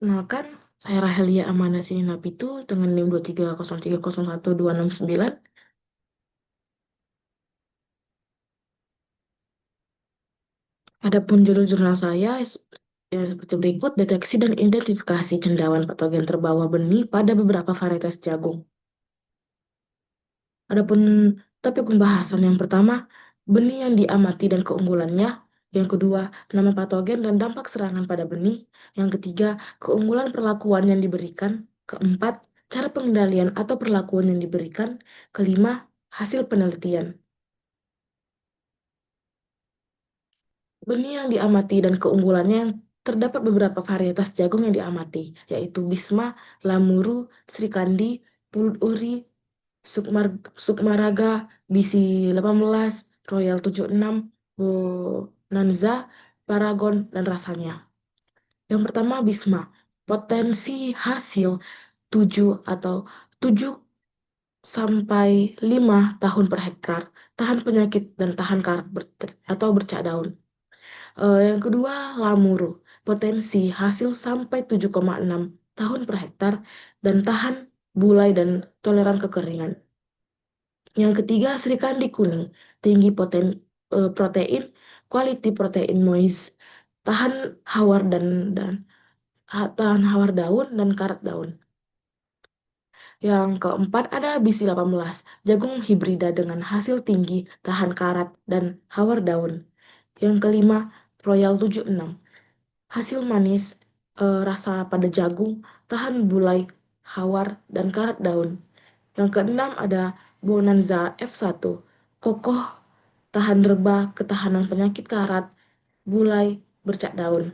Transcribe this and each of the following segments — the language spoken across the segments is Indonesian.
Kenalkan, saya Rahelia Amanda Sininapitu dengan NIM 230301269. Adapun judul jurnal saya seperti berikut: deteksi dan identifikasi cendawan patogen terbawa benih pada beberapa varietas jagung. Adapun topik pembahasan yang pertama, benih yang diamati dan keunggulannya. Yang kedua, nama patogen dan dampak serangan pada benih. Yang ketiga, keunggulan perlakuan yang diberikan. Keempat, cara pengendalian atau perlakuan yang diberikan. Kelima, hasil penelitian. Benih yang diamati dan keunggulannya yang terdapat beberapa varietas jagung yang diamati, yaitu Bisma, Lamuru, Srikandi, Pulut Uri, Sukmaraga, BC 18, Royal 76, Bonanza, Paragon, dan rasanya. Yang pertama Bisma, potensi hasil 7 atau 7 sampai 5 tahun per hektar, tahan penyakit dan tahan karat atau bercak daun. Yang kedua, Lamuru, potensi hasil sampai 7,6 tahun per hektar dan tahan bulai dan toleran kekeringan. Yang ketiga, Srikandi kuning, tinggi protein, quality protein moist, tahan hawar tahan hawar daun dan karat daun. Yang keempat ada BC 18, jagung hibrida dengan hasil tinggi, tahan karat dan hawar daun. Yang kelima, Royal 76, hasil manis, rasa pada jagung, tahan bulai, hawar, dan karat daun. Yang keenam ada Bonanza F1, kokoh, tahan reba, ketahanan penyakit karat, bulai, bercak daun.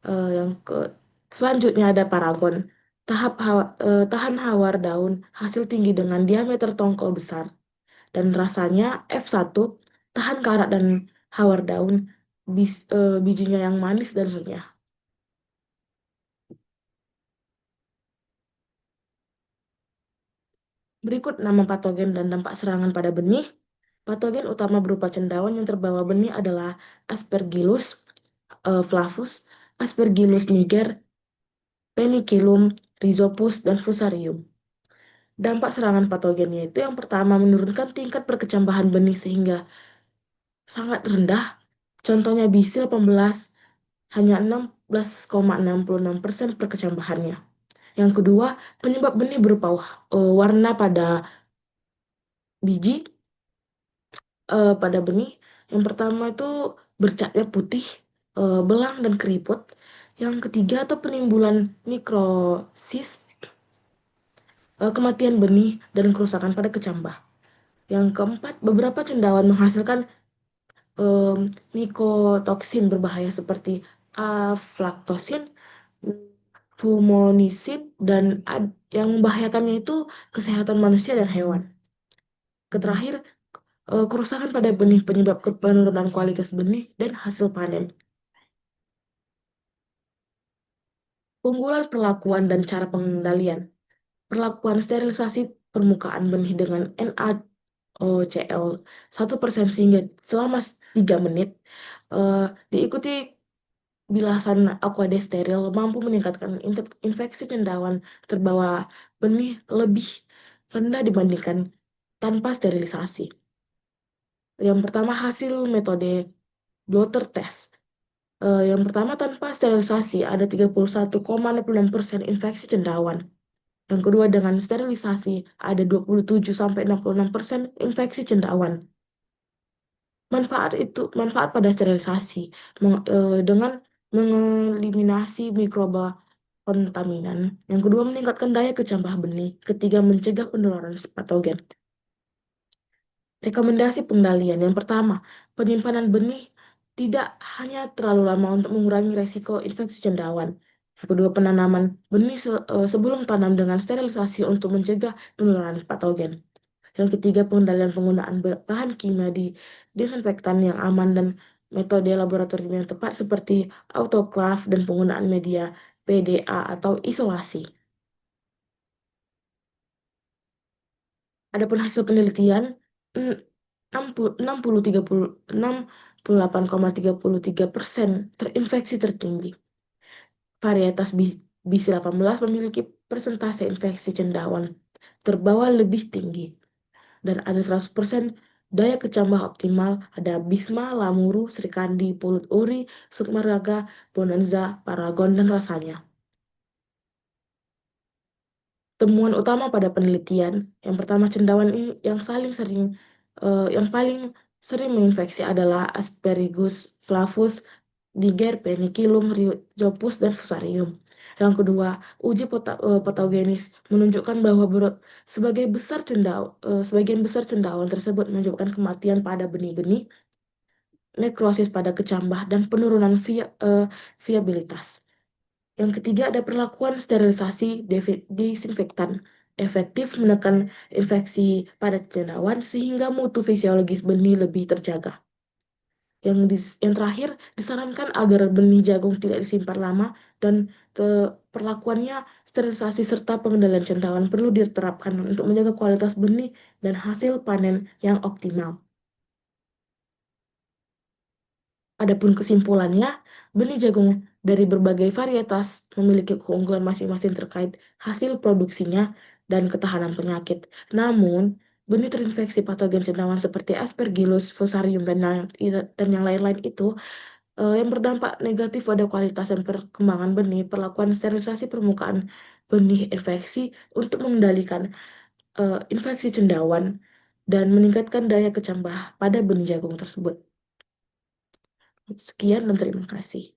Yang ke Selanjutnya ada Paragon, tahan hawar daun, hasil tinggi dengan diameter tongkol besar. Dan rasanya F1, tahan karat dan hawar daun, bijinya yang manis dan renyah. Berikut nama patogen dan dampak serangan pada benih. Patogen utama berupa cendawan yang terbawa benih adalah Aspergillus flavus, Aspergillus niger, Penicillium, Rhizopus, dan Fusarium. Dampak serangan patogennya itu yang pertama menurunkan tingkat perkecambahan benih sehingga sangat rendah. Contohnya BC 18 hanya 16,66% perkecambahannya. Yang kedua, penyebab benih berupa warna biji pada benih. Yang pertama itu bercaknya putih, belang dan keriput. Yang ketiga itu penimbulan mikrosis, kematian benih dan kerusakan pada kecambah. Yang keempat, beberapa cendawan menghasilkan mikotoksin berbahaya seperti aflatoxin, fumonisin, dan yang membahayakannya itu kesehatan manusia dan hewan. Terakhir, kerusakan pada benih penyebab penurunan kualitas benih dan hasil panen. Keunggulan perlakuan dan cara pengendalian. Perlakuan sterilisasi permukaan benih dengan NaOCl 1% sehingga selama 3 menit, diikuti bilasan aquade steril mampu meningkatkan infeksi cendawan terbawa benih lebih rendah dibandingkan tanpa sterilisasi. Yang pertama, hasil metode blotter test. Yang pertama, tanpa sterilisasi ada 31,66% infeksi cendawan. Yang kedua, dengan sterilisasi ada 27-66% infeksi cendawan. Manfaat pada sterilisasi dengan mengeliminasi mikroba kontaminan. Yang kedua, meningkatkan daya kecambah benih. Ketiga, mencegah penularan patogen. Rekomendasi pengendalian. Yang pertama, penyimpanan benih tidak hanya terlalu lama untuk mengurangi resiko infeksi cendawan. Yang kedua, penanaman benih sebelum tanam dengan sterilisasi untuk mencegah penularan patogen. Yang ketiga, pengendalian penggunaan bahan kimia di disinfektan yang aman dan metode laboratorium yang tepat seperti autoclave dan penggunaan media PDA atau isolasi. Adapun hasil penelitian, 68,33% terinfeksi tertinggi. Varietas BC18 memiliki persentase infeksi cendawan terbawa lebih tinggi dan ada 100% daya kecambah optimal. Ada Bisma, Lamuru, Srikandi, Pulut Uri, Sukmaraga, Bonanza, Paragon, dan rasanya. Temuan utama pada penelitian, yang pertama cendawan ini yang paling sering menginfeksi adalah Aspergillus flavus, Niger, Penicillium, Rhizopus, dan Fusarium. Yang kedua, uji patogenis menunjukkan bahwa sebagian besar cendawan tersebut menyebabkan kematian pada benih-benih, nekrosis pada kecambah, dan penurunan viabilitas. Yang ketiga ada perlakuan sterilisasi disinfektan efektif menekan infeksi pada cendawan sehingga mutu fisiologis benih lebih terjaga. Yang terakhir disarankan agar benih jagung tidak disimpan lama dan perlakuannya sterilisasi serta pengendalian cendawan perlu diterapkan untuk menjaga kualitas benih dan hasil panen yang optimal. Adapun kesimpulannya, benih jagung dari berbagai varietas memiliki keunggulan masing-masing terkait hasil produksinya dan ketahanan penyakit. Namun, benih terinfeksi patogen cendawan seperti Aspergillus, Fusarium, dan yang lain-lain itu yang berdampak negatif pada kualitas dan perkembangan benih, perlakuan sterilisasi permukaan benih infeksi untuk mengendalikan infeksi cendawan dan meningkatkan daya kecambah pada benih jagung tersebut. Sekian dan terima kasih.